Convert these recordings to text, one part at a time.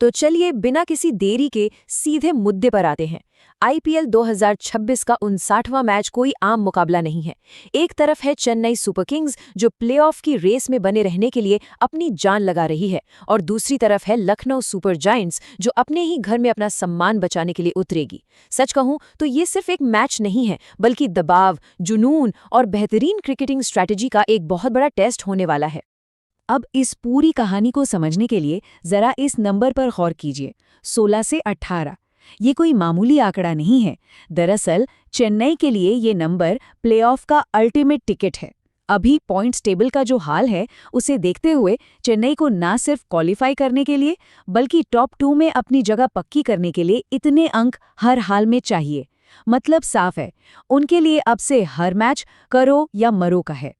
तो चलिए बिना किसी देरी के सीधे मुद्दे पर आते हैं। आईपीएल 2026 का 59वां मैच कोई आम मुकाबला नहीं है। एक तरफ है चेन्नई सुपर किंग्स जो प्लेऑफ की रेस में बने रहने के लिए अपनी जान लगा रही है, और दूसरी तरफ है लखनऊ सुपर जायंट्स जो अपने ही घर में अपना सम्मान बचाने के लिए उतरेगी। सच कहूं तो ये सिर्फ एक मैच नहीं है, बल्कि दबाव, जुनून और बेहतरीन क्रिकेटिंग स्ट्रैटेजी का एक बहुत बड़ा टेस्ट होने वाला है। अब इस पूरी कहानी को समझने के लिए जरा इस नंबर पर गौर कीजिए, 16 से 18। ये कोई मामूली आंकड़ा नहीं है। दरअसल चेन्नई के लिए ये नंबर प्लेऑफ का अल्टीमेट टिकट है। अभी पॉइंट्स टेबल का जो हाल है उसे देखते हुए चेन्नई को ना सिर्फ क्वालिफाई करने के लिए बल्कि टॉप 2 में अपनी जगह पक्की करने के लिए इतने अंक हर हाल में चाहिए। मतलब साफ है, उनके लिए अब से हर मैच करो या मरो का है।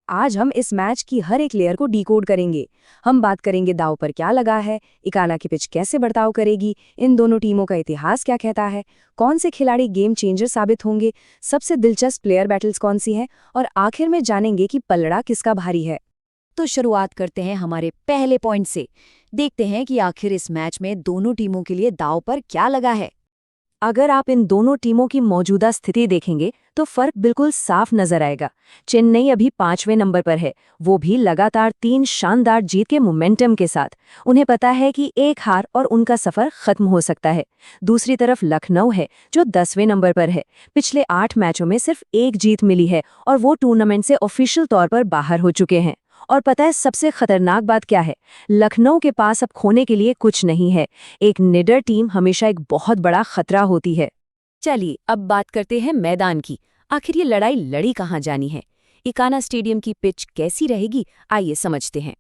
आज हम इस मैच की हर एक लेयर को डिकोड करेंगे। हम बात करेंगे दांव पर क्या लगा है, इकाना की पिच कैसे बर्ताव करेगी, इन दोनों टीमों का इतिहास क्या कहता है, कौन से खिलाड़ी गेम चेंजर साबित होंगे, सबसे दिलचस्प प्लेयर बैटल्स कौन सी हैं, और आखिर में जानेंगे कि पलड़ा किसका भारी है। तो शुरुआत करते हैं हमारे पहले पॉइंट से। देखते हैं कि आखिर इस मैच में दोनों टीमों के लिए दांव पर क्या लगा है। अगर आप इन दोनों टीमों की मौजूदा स्थिति देखेंगे तो फर्क बिल्कुल साफ नजर आएगा। चेन्नई अभी 5वें नंबर पर है, वो भी लगातार 3 शानदार जीत के मोमेंटम के साथ। उन्हें पता है कि एक हार और उनका सफर खत्म हो सकता है। दूसरी तरफ लखनऊ है जो 10वें नंबर पर है। पिछले 8 मैचों में सिर्फ 1 जीत मिली है और वो टूर्नामेंट से ऑफिशियल तौर पर बाहर हो चुके हैं। और पता है सबसे खतरनाक बात क्या है? लखनऊ के पास अब खोने के लिए कुछ नहीं है। एक निडर टीम हमेशा एक बहुत बड़ा खतरा होती है। चलिए अब बात करते हैं मैदान की। आखिर ये लड़ाई लड़ी कहाँ जानी है? इकाना स्टेडियम की पिच कैसी रहेगी, आइए समझते हैं।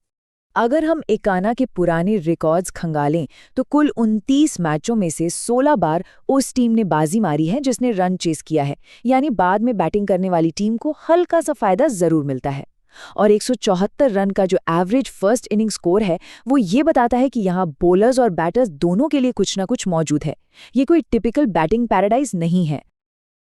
अगर हम इकाना के पुराने रिकॉर्ड्स खंगालें तो कुल 29 मैचों में से 16 बार उस टीम ने बाजी मारी है जिसने रन चेस किया है, यानी बाद में बैटिंग करने वाली टीम को हल्का सा फायदा जरूर मिलता है। और 174 रन का जो एवरेज फर्स्ट इनिंग स्कोर है वो ये बताता है कि यहाँ बॉलर्स और बैटर्स दोनों के लिए कुछ ना कुछ मौजूद है। ये कोई टिपिकल बैटिंग पैराडाइज नहीं है।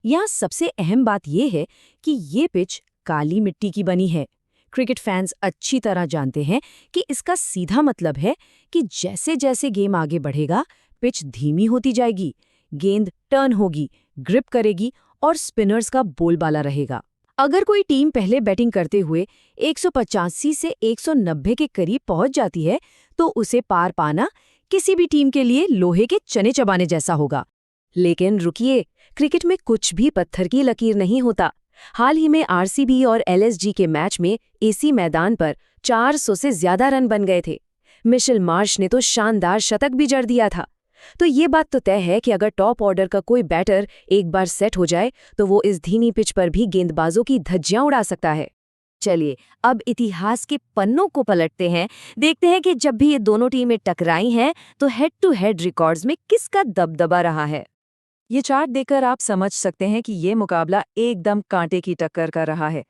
यहाँ सबसे अहम बात यह है कि ये पिच काली मिट्टी की बनी है। क्रिकेट फैंस अच्छी तरह जानते हैं कि इसका सीधा मतलब है कि जैसे जैसे गेम आगे बढ़ेगा पिच धीमी होती जाएगी, गेंद टर्न होगी, ग्रिप करेगी और स्पिनर्स का बोलबाला रहेगा। अगर कोई टीम पहले बैटिंग करते हुए 185 से 190 के करीब पहुंच जाती है तो उसे पार पाना किसी भी टीम के लिए लोहे के चने चबाने जैसा होगा। लेकिन रुकिए, क्रिकेट में कुछ भी पत्थर की लकीर नहीं होता। हाल ही में आरसीबी और एलएसजी के मैच में इसी मैदान पर 400 से ज्यादा रन बन गए थे। मिशेल मार्श ने तो शानदार शतक भी जड़ दिया था। तो ये बात तो तय है कि अगर टॉप ऑर्डर का कोई बैटर एक बार सेट हो जाए तो वो इस धीमी पिच पर भी गेंदबाजों की धज्जियां उड़ा सकता है। चलिए अब इतिहास के पन्नों को पलटते हैं। देखते हैं कि जब भी ये दोनों टीमें टकराई हैं तो हेड टू हेड रिकॉर्ड्स में किसका दबदबा रहा है। ये चार्ट देखकर आप समझ सकते हैं कि ये मुकाबला एकदम कांटे की टक्कर का रहा है।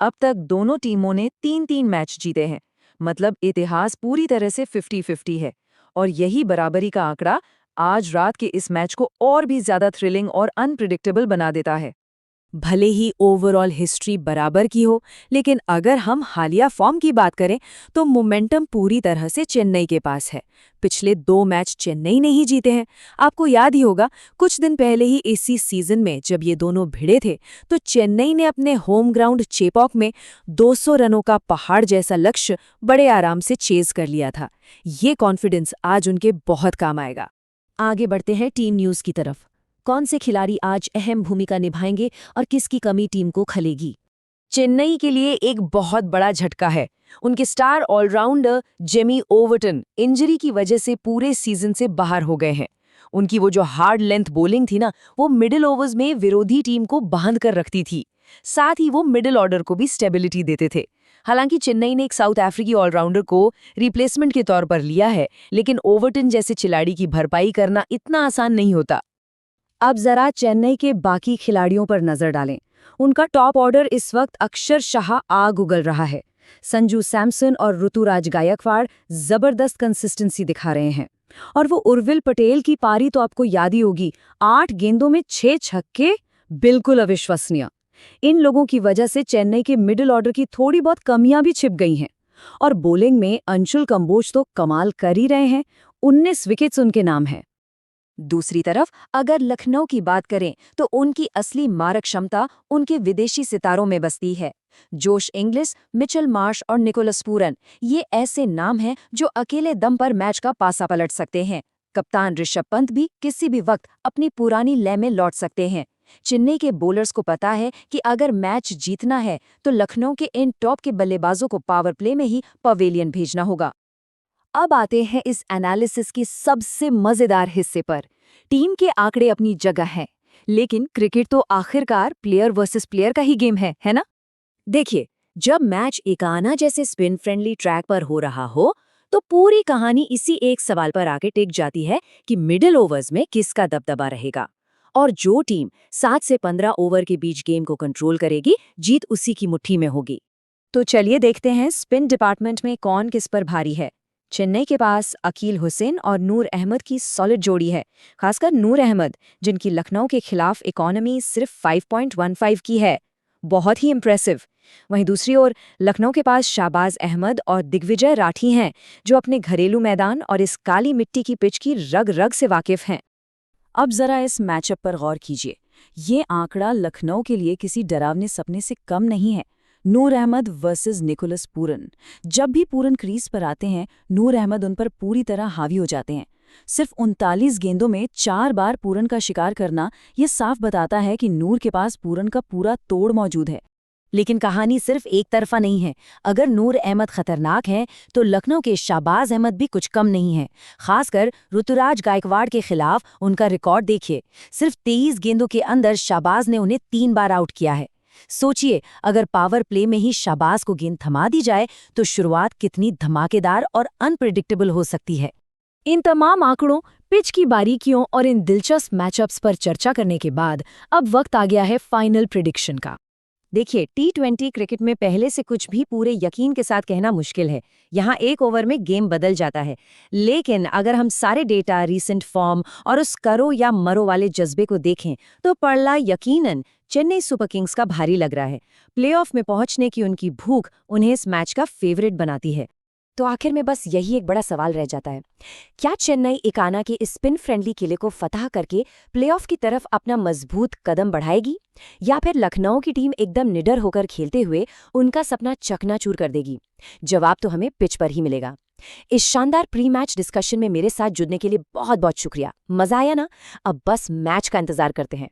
अब तक दोनों टीमों ने 3-3 मैच जीते हैं, मतलब इतिहास पूरी तरह से 50-50 है। और यही बराबरी का आंकड़ा आज रात के इस मैच को और भी ज्यादा थ्रिलिंग और अनप्रिडिक्टेबल बना देता है। भले ही ओवरऑल हिस्ट्री बराबर की हो, लेकिन अगर हम हालिया फॉर्म की बात करें तो मोमेंटम पूरी तरह से चेन्नई के पास है। पिछले 2 मैच चेन्नई ने ही जीते हैं। आपको याद ही होगा कुछ दिन पहले ही इसी सीजन में जब ये दोनों भिड़े थे तो चेन्नई ने अपने होम ग्राउंड चेपॉक में 200 रनों का पहाड़ जैसा लक्ष्य बड़े आराम से चेज कर लिया था। ये कॉन्फिडेंस आज उनके बहुत काम आएगा। आगे बढ़ते हैं टीम न्यूज़ की तरफ। कौन से खिलाड़ी आज अहम भूमिका निभाएंगे और किसकी कमी टीम को खलेगी? चेन्नई के लिए एक बहुत बड़ा झटका है। उनके star allrounder Jamie Overton injury की वजह से पूरे सीजन से बाहर हो गए हैं। उनकी वो जो हार्ड लेंथ बॉलिंग थी ना, वो मिडिल ओवर्स में विरोधी टीम को बांध कर रखती थी। साथ ही वो मिडिल ऑर्डर को भी स्टेबिलिटी देते थे। हालांकि चेन्नई ने एक साउथ अफ्रीकी ऑलराउंडर को रिप्लेसमेंट के तौर पर लिया है, लेकिन ओवर्टन जैसे खिलाड़ी की भरपाई करना इतना आसान नहीं होता। अब जरा चेन्नई के बाकी खिलाड़ियों पर नजर डालें। उनका टॉप ऑर्डर इस वक्त अक्षरशः आग उगल रहा है। संजू सैमसन और ऋतुराज गायकवाड़ जबरदस्त कंसिस्टेंसी दिखा रहे हैं। और वो उर्विल पटेल की पारी तो आपको याद ही होगी, 8 गेंदों में 6 छक्के, बिल्कुल अविश्वसनीय। इन लोगों की वजह से चेन्नई के मिडिल ऑर्डर की थोड़ी बहुत कमियां भी छिप गई हैं। और बॉलिंग में अंशुल कंबोज तो कमाल कर ही रहे हैं। 19 विकेट्स उनके नाम है। दूसरी तरफ अगर लखनऊ की बात करें तो उनकी असली मारक क्षमता उनके विदेशी सितारों में बसती है। जोश इंग्लिश, मिचेल मार्श और निकोलस पूरन ये ऐसे नाम हैं जो अकेले दम पर मैच का पासा पलट सकते हैं। कप्तान ऋषभ पंत भी किसी भी वक्त अपनी पुरानी लय में लौट सकते हैं। चेन्नई के बॉलर्स को पता है कि अगर मैच जीतना है तो लखनऊ के इन टॉप के बल्लेबाजों को पावर प्ले में ही पवेलियन भेजना होगा। अब आते हैं इस एनालिसिस की सबसे मजेदार हिस्से पर। टीम के आंकड़े अपनी जगह हैं, लेकिन क्रिकेट तो आखिरकार प्लेयर वर्सेस प्लेयर का ही गेम है ना? देखिए, जब मैच एकाना जैसे स्पिन फ्रेंडली ट्रैक पर हो रहा हो तो पूरी कहानी इसी एक सवाल पर आके टिक जाती है कि मिडिल ओवर्स में किसका दबदबा रहेगा। और जो टीम 7 से 15 ओवर के बीच गेम को कंट्रोल करेगी, जीत उसी की मुट्ठी में होगी। तो चलिए देखते हैं स्पिन डिपार्टमेंट में कौन किस पर भारी है। चेन्नई के पास अकील हुसैन और नूर अहमद की सॉलिड जोड़ी है, खासकर नूर अहमद जिनकी लखनऊ के खिलाफ इकोनॉमी सिर्फ 5.15 की है। बहुत ही इम्प्रेसिव। वहीं दूसरी ओर लखनऊ के पास शाहबाज अहमद और दिग्विजय राठी हैं, जो अपने घरेलू मैदान और इस काली मिट्टी की पिच की रग रग से वाकिफ हैं। अब जरा इस मैचअप पर गौर कीजिए। ये आंकड़ा लखनऊ के लिए किसी डरावने सपने से कम नहीं है। नूर अहमद वर्सेस निकोलस पूरन। जब भी पूरन क्रीज पर आते हैं, नूर अहमद उन पर पूरी तरह हावी हो जाते हैं। सिर्फ 39 गेंदों में 4 बार पूरन का शिकार करना ये साफ बताता है कि नूर के पास पूरन का पूरा तोड़ मौजूद है। लेकिन कहानी सिर्फ एक तरफा नहीं है। अगर नूर अहमद खतरनाक है तो लखनऊ के शाहबाज अहमद भी कुछ कम नहीं है। खासकर ऋतुराज गायकवाड़ के खिलाफ उनका रिकॉर्ड देखिए। सिर्फ 23 गेंदों के अंदर शाहबाज ने उन्हें 3 बार आउट किया है। सोचिए, अगर पावर प्ले में ही शाहबाज को गेंद थमा दी जाए तो शुरुआत कितनी धमाकेदार और अनप्रेडिक्टेबल हो सकती है। इन तमाम आंकड़ों, पिच की बारीकियों और इन दिलचस्प मैचअप्स पर चर्चा करने के बाद अब वक्त आ गया है फाइनल प्रेडिक्शन का। देखिए, T20 क्रिकेट में पहले से कुछ भी पूरे यकीन के साथ कहना मुश्किल है। यहाँ एक ओवर में गेम बदल जाता है। लेकिन अगर हम सारे डेटा, रीसेंट फॉर्म और उस करो या मरो वाले जज्बे को देखें तो पड़ला यकीनन चेन्नई सुपर किंग्स का भारी लग रहा है। प्लेऑफ में पहुंचने की उनकी भूख उन्हें इस मैच का फेवरेट बनाती है। तो आखिर में बस यही एक बड़ा सवाल रह जाता है, क्या चेन्नई इकाना के इस स्पिन फ्रेंडली किले को फतह करके प्लेऑफ की तरफ अपना मजबूत कदम बढ़ाएगी, या फिर लखनऊ की टीम एकदम निडर होकर खेलते हुए उनका सपना चकनाचूर कर देगी? जवाब तो हमें पिच पर ही मिलेगा। इस शानदार प्री मैच डिस्कशन में मेरे साथ जुड़ने के लिए बहुत बहुत शुक्रिया। मजा आया ना? अब बस मैच का इंतजार करते हैं।